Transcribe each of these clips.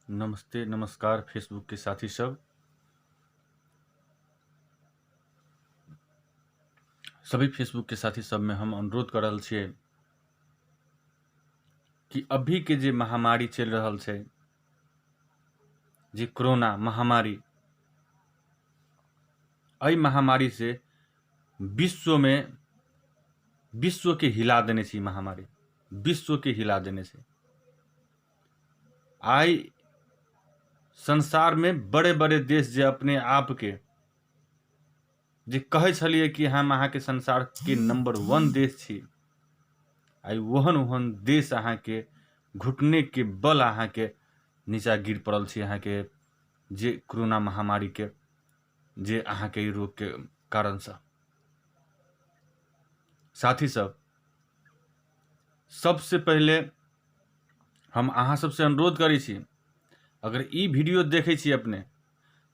नमस्ते नमस्कार फेसबुक के साथी सब। सभी फेसबुक के साथी सब में हम अनुरोध कर रहल छियै कि अभी के जे महामारी चल रहल छै, जे कोरोना महामारी, एहि महामारी से विश्व के हिला देने छै। महामारी विश्व के हिला देने छै। आई संसार में बड़े बड़े देश जे अपने आप के जे कहे छलिए कि हम अहाँ के संसार के नंबर 1 देश छी, आई ओहन देश अहाँ के घुटने के बल अहाँ के नीचा गिर पड़ल छी। अहाँ के जे कोरोना महामारी के जे अहाँ के रोग के कारण से साथी सब, सबसे पहले हम अहाँ सबसे अनुरोध करै छी, अगर ई वीडियो देखे छी अपने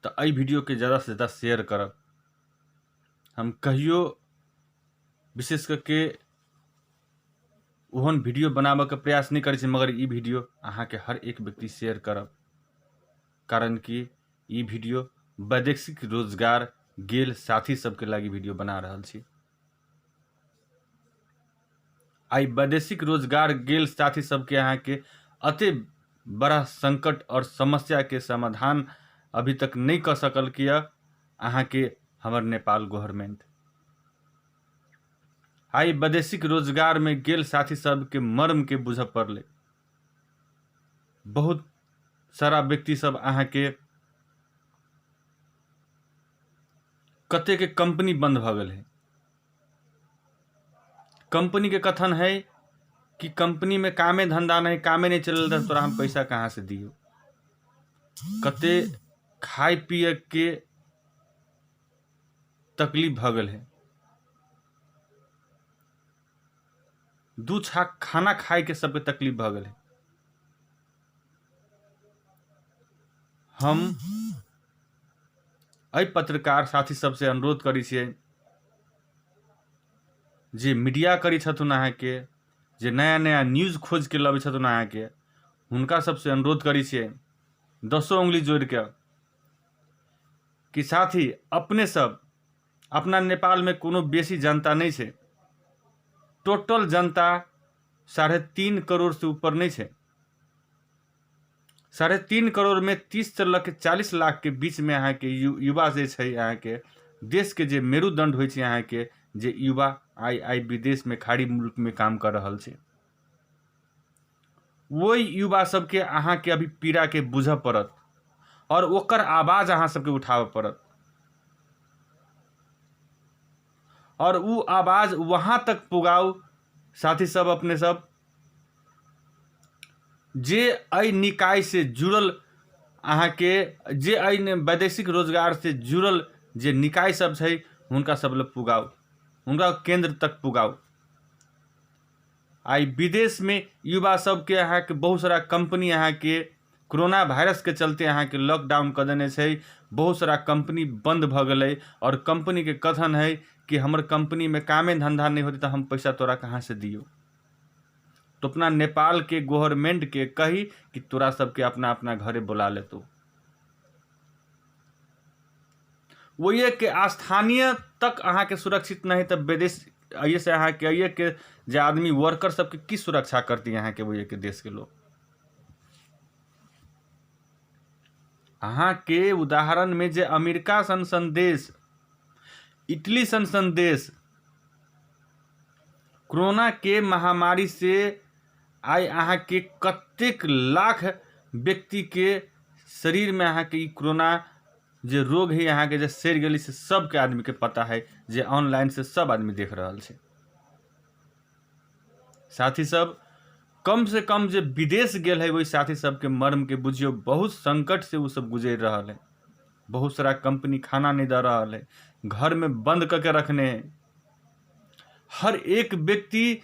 तो एहि वीडियो के ज़्यादा से ज़्यादा शेयर करब। हम कहियो विशेष करके ओहन वीडियो बनाबे के प्रयास नहीं करै छी, मगर ई वीडियो अहाँ के हर एक व्यक्ति शेयर करब, कारण कि ई वीडियो वैदेशिक रोजगार गेल साथी सबके लागी वीडियो बना रहल छी। आई वैदेशिक रोजगार गेल साथी सबके अहाँ के अति बड़ा संकट और समस्या के समाधान अभी तक नहीं कर सकल कि अहाँ के हमर नेपाल गवर्नमेंट। आई वैदेशिक रोजगार में गेल साथी सब के मर्म के बुझ पड़ले। बहुत सारा व्यक्ति सब अहाँ के कते के कंपनी बंद भ गए है। कंपनी के कथन है कि कंपनी में कामे धंधा नहीं, कामे नहीं चल रहा, तोरा हम पैसा कहाँ से दियो। कते खाए पिए के तकलीफ भ गए है। दू छाक खाना खाए के सबके तकलीफ भ गए है। हम एहि पत्रकार साथी सबसे अनुरोध करै छियै, जे मीडिया करी छथुन अहाँ के, जे नया नया न्यूज खोज के लबे छथुन अहाँ के, हुनका सबसे अनुरोध करी छियै 10 उंगली जोड़ के कि साथी अपने सब अपना नेपाल में कोनो बेसी जनता नहीं है। टोटल जनता 3.5 करोड़ से ऊपर नहीं है। 3.5 करोड़ में 30 से लेकर 40 लाख के बीच में अहाँ के युवा जे छै, अहाँ के देश के जे मेरुदंड होइ छै, अहाँ के जे युवा आई विदेश में खाड़ी मुल्क में काम कर रहल छै, वो युवा सबके अहाँ के अभी पीड़ा के बुझ पड़त और ओकर आवाज अहाँ सबके उठावे पड़त और वो आवाज वहां तक पुगाओ साथी सब। अपने सब जे एहि निकाय से जुड़ल अहाँ के, जे एहि वैदेशिक रोजगार से जुड़ल जे निकाय सब छै, हुनका सब लग पुगाओ, उनका केंद्र तक पुगाओ। आई विदेश में युवा सब के अहाँ के बहुत सारा कंपनी अहाँ के कोरोना वायरस के चलते अहाँ के लॉकडाउन कर देने छै। बहुत सारा कंपनी बंद भ गए और कंपनी के कथन है कि हमर कंपनी में कामे धंधा नहीं होती तो हम पैसा तोरा कहाँ से दियो। तो अपना नेपाल के गवर्नमेंट के कही कि तोरा सबके अपना अपना घरे बुला ले। तो वो ये के स्थानीय तक अहाँ के सुरक्षित नहीं, तब विदेश आइए से अहाँ के आइए के जे आदमी वर्कर सबके की सुरक्षा करती है अहाँ के वो ये के देश के लोग। अहाँ के उदाहरण में जे अमेरिका सन देश, इटली सन देश कोरोना के महामारी से आई अहाँ के कतेक लाख व्यक्ति के शरीर में अहाँ के कोरोना जे रोग है अहाँ के जे सड़ गई से सबके आदमी के पता है, जे ऑनलाइन से सब आदमी देख रहा है। साथी सब कम से कम जे विदेश गेल है वही साथी सबके मर्म के बुझियो, बहुत संकट से वो सब गुजर रहा है। बहुत सारा कंपनी खाना नहीं दे रहा है, घर में बंद करके रखने हैं। हर एक व्यक्ति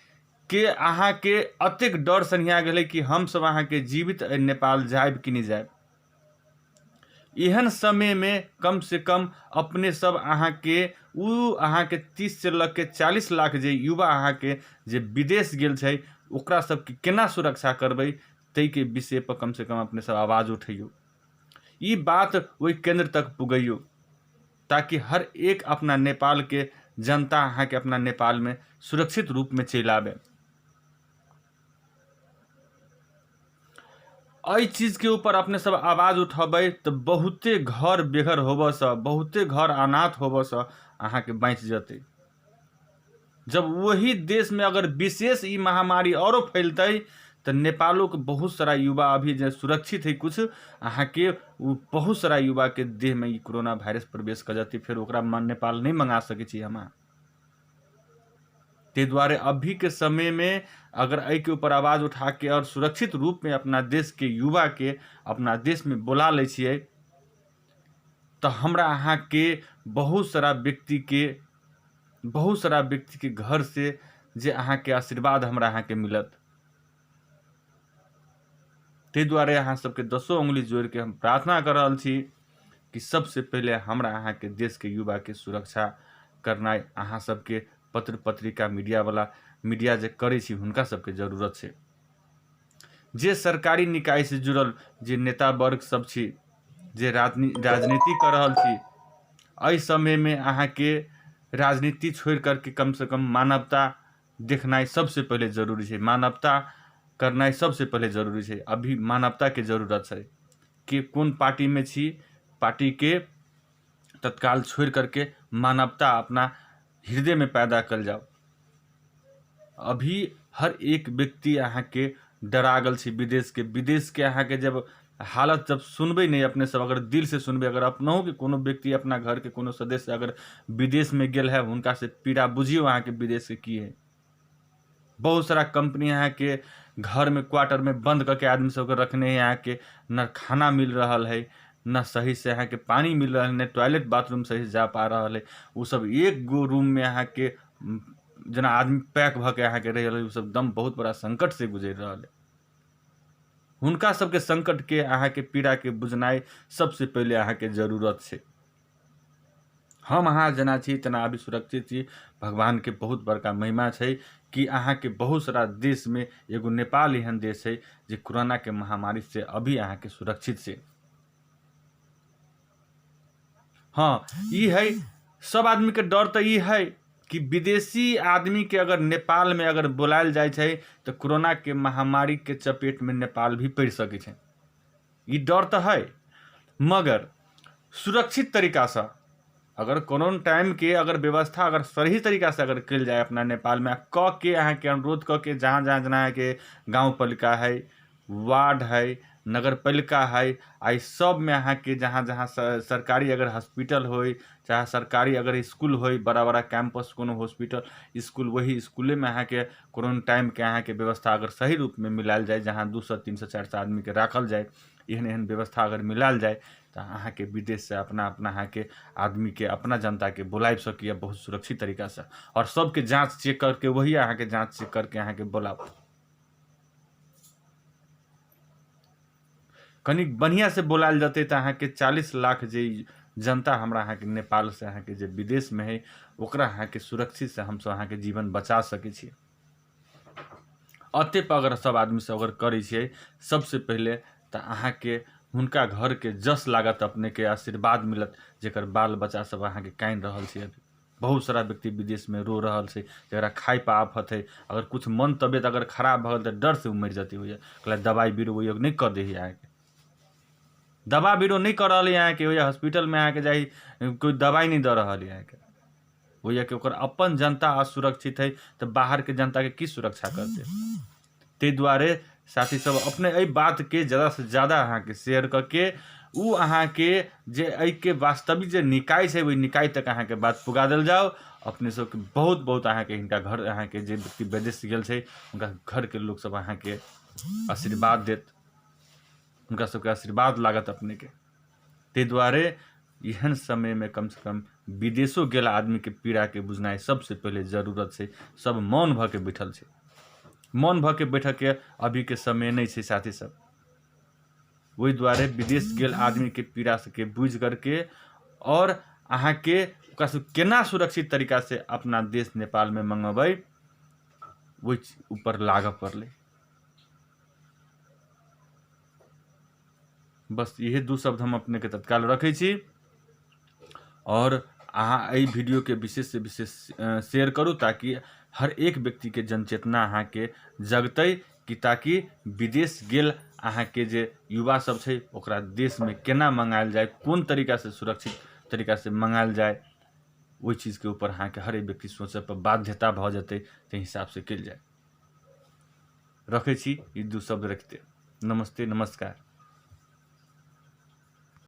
के अहाँ के अतेक डर सनिया गए कि हम सब अहाँ के जीवित नेपाल जाएब कि नहीं जाएब। एहन समय में कम से कम अपने सब अहाँ के उ अहाँ के 30 से लेके 40 लाख जे युवा अहाँ के जे विदेश गेल छै, ओकरा सबके केना सुरक्षा करबै, तई के विषय पर कम से कम अपने सब आवाज उठैयो, ई बात वही केंद्र तक पुगैयो, ताकि हर एक अपना नेपाल के जनता अहाँ के अपना नेपाल में सुरक्षित रूप में चल आवे। एहि चीज के ऊपर अपने सब आवाज उठबै तो बहुते घर बेघर होबऽ से, बहुते घर अनाथ होबऽ से अहाँ के बच जते। जब वही देश में अगर विशेष ई महामारी औरो फैलते तो नेपालों के बहुत सारा युवा अभी जो सुरक्षित है कुछ अहाँ के बहुत सारा युवा के देह में ई कोरोना वायरस प्रवेश कर जाती, फिर ओकरा नेपाल नहीं मंगा सके छी हम। ते द्वारे अभी के समय में अगर एहि के ऊपर आवाज उठा के और सुरक्षित रूप में अपना देश के युवा के अपना देश में बोला ले छिए तो हमरा अहाँ के बहुत सारा व्यक्ति के घर से जे अहाँ के आशीर्वाद हमरा अहाँ के मिलत। ते द्वारे अहाँ सबके 10 उंगली जोड़ के हम प्रार्थना कर रहल छी कि सबसे पहले हमरा अहाँ के देश के युवा के सुरक्षा करना अहाँ सबके पत्र पत्रिका मीडिया जे करे छी हुनका सबके जरूरत है। जे सरकारी निकाय से जुड़ल जे नेता वर्ग सब छी, जे राजनीति कर रहल छी, एहि समय में अहाँ के राजनीति छोड़ करके कम से कम मानवता देखना सबसे पहले जरूरी है, मानवता करना सबसे पहले जरूरी है। अभी मानवता के जरूरत है कि कौन पार्टी में छी, पार्टी के तत्काल छोड़ करके मानवता अपना हृदय में पैदा कर जाओ। अभी हर एक व्यक्ति अहाँ के डरागल छी विदेश के अहाँ के जब हालत जब सुनबे नहीं अपने सब, अगर दिल से सुनबे, अगर अपनों के कोनो व्यक्ति अपना घर के कोनो सदस्य अगर विदेश में गेल है उनका से पीड़ा बुझियो अहाँ के विदेश के की है। बहुत सारा कंपनी यहाँ के घर में क्वार्टर में बंद करके आदमी सबके रखने, यहाँ के न खाना मिल रहा है, न सही से यहाँ के पानी मिल रहा है, न टॉयलेट बाथरूम सही से जा पा रहा है। वो सब एक गो रूम में यहाँ के जना आदमी पैक भ के यहाँ के रह सब दम बहुत बड़ा संकट से गुजर रहा है। हुनका सबके संकट के अहाँ के पीड़ा के बुझनाई सबसे पहले अहाँ के जरूरत है। हम अहाँ जना छी तना अभी सुरक्षित छी, भगवान के बहुत बड़का महिमा है कि अहाँ के बहुत सारा देश में एगो नेपाल एहन देश है जे कोरोना के महामारी से अभी अहाँ के सुरक्षित से। हाँ ये है सब आदमी के डर तो ये है कि विदेशी आदमी के अगर नेपाल में अगर बुलायल जाए छै तो कोरोना के महामारी के चपेट में नेपाल भी पड़ सके छै, ये डर तो है। मगर सुरक्षित तरीका से अगर कोनो टाइम के अगर व्यवस्था अगर सही तरीका से अगर कल जाए अपना नेपाल में क के अहाँ के अनुरोध क के जहाँ जहाँ जना के गाँव पालिका है, वार्ड है, नगर पालिका है, आई सब में अहाँ के जहाँ जहाँ सरकारी अगर हॉस्पिटल हो, चाहे सरकारी अगर स्कूल हो, बड़ा बड़ा कैंपस कोनो हॉस्पिटल स्कूल, वही स्कूले में अहाँ के कोरोना टाइम के अहाँ के व्यवस्था अगर सही रूप में मिलाल जाए, जहाँ 200 300 400 आदमी के राखल जाए, एहन व्यवस्था अगर मिलाल जाए तो अहाँ के विदेश से अपना अहाँ के आदमी के अपना जनता के बुलाए सकिए बहुत सुरक्षित तरीका से, और सबके जांच चेक करके वही अहाँ के जांच चेक करके अहाँ के बुलाओ। कनी बढ़िया से बोलाल जाते तो अहाँ के 40 लाख जे जनता हमरा अहाँ के नेपाल से अहाँ के जे विदेश में है ओकरा अहाँ के सुरक्षित से हम सब अहाँ के जीवन बचा सके छी। अते पर अगर सब आदमी से अगर करे छिए सबसे पहले तो अहाँ के हुनका घर के जस लागत, अपने के आशीर्वाद मिलत, जेकर बाल बच्चा सब अहाँ के कान रहल छै। अभी बहुत सारा व्यक्ति विदेश में रो रहल छै, जरा खाई पर आफत है, अगर कुछ मन तबियत अगर खराब भगल तो डर से मर जाती हुई है, दवाई बीरो वो नहीं कर दे यहाँ के, दवा बीरो नहीं कर रहा है यहाँ के, वही हॉस्पिटल में यहाँ के जाई कोई दवाई नहीं दे रहा है यहाँ के, वही कि ओकर अपन जनता असुरक्षित है तो बाहर के जनता के की सुरक्षा करते। ते द्वारे साथी सब अपने एहि बात के ज़्यादा से ज़्यादा अहाँ के शेयर करके उ अहाँ के जे एहि के वास्तविक जे निकाय है वही निकाय तक अहाँ के बात पुगा दिल जाओ। अपने सब के बहुत बहुत अहाँ के हिनका घर अहाँ के जे व्यक्ति विदेश गेल छै उनका घर के लोग सब अहाँ के आशीर्वाद देत, उनका सबके आशीर्वाद लागत अपने के। ते द्वारे एहन समय में कम से कम विदेशों गेला आदमी के पीड़ा के बुझनाई सबसे पहले जरूरत है। सब मौन भ के बैठल छै, मौन भ के बैठ के अभी के समय नहीं छै साथी सब। वही द्वारे विदेश गेल आदमी के पीड़ा के बुझ करके और अहाँ के केना सुरक्षित तरीका से अपना देश नेपाल में मंगबै वही ऊपर लाग पड़ले। बस इहे दू शब्द हम अपने के तत्काल रखै छी। और अहाँ एहि वीडियो के विशेष से विशेष शेयर करू, ताकि हर एक व्यक्ति के जनचेतना अहाँ के जगतै, कि ताकि विदेश गेल अहाँ के जे युवा सब छै ओकरा देश में केना मंगायल जाए, कोन तरीका से सुरक्षित तरीका से मंगायल जाए, ओहि चीज के ऊपर अहाँ के हर एक व्यक्ति सोचय पर बाध्यता भ जेतै, ताहि हिसाब से कयल जाए। रखै छी ई दू शब्द रखते। नमस्ते, नमस्कार।